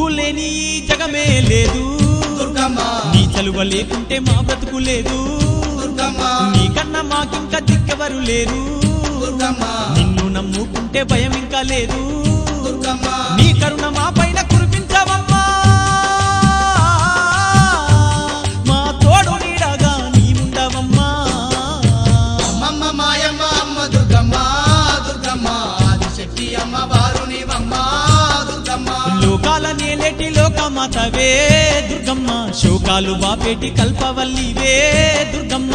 నువ్వు లేని జగమే లేదు దుర్గమ్మ నీ చలువ లేకుంటే మా బ్రతుకు లేదు దుర్గమ్మ నీకన్నా మాకింకా దిక్కెవరు లేరు దుర్గమ్మ నిన్ను నమ్ముకుంటే భయం ఇంకా లేదు దుర్గమ్మ నీ కరుణ మా పైన కురిపించవమ్మా మా తోడు నీడగా నీ ఉండవమ్మా అమ్మమ్మ మాయమ్మ అమ్మ దుర్గమ్మ దుర్గమ్మ ఆదిశక్తి అమ్మ బారునివమ్మ దుర్గమ్మ లోకాల నేలేటి లోకమాతవే దుర్గమ్మ శోకాలు బాపేటి కల్పవల్లివే దుర్గమ్మ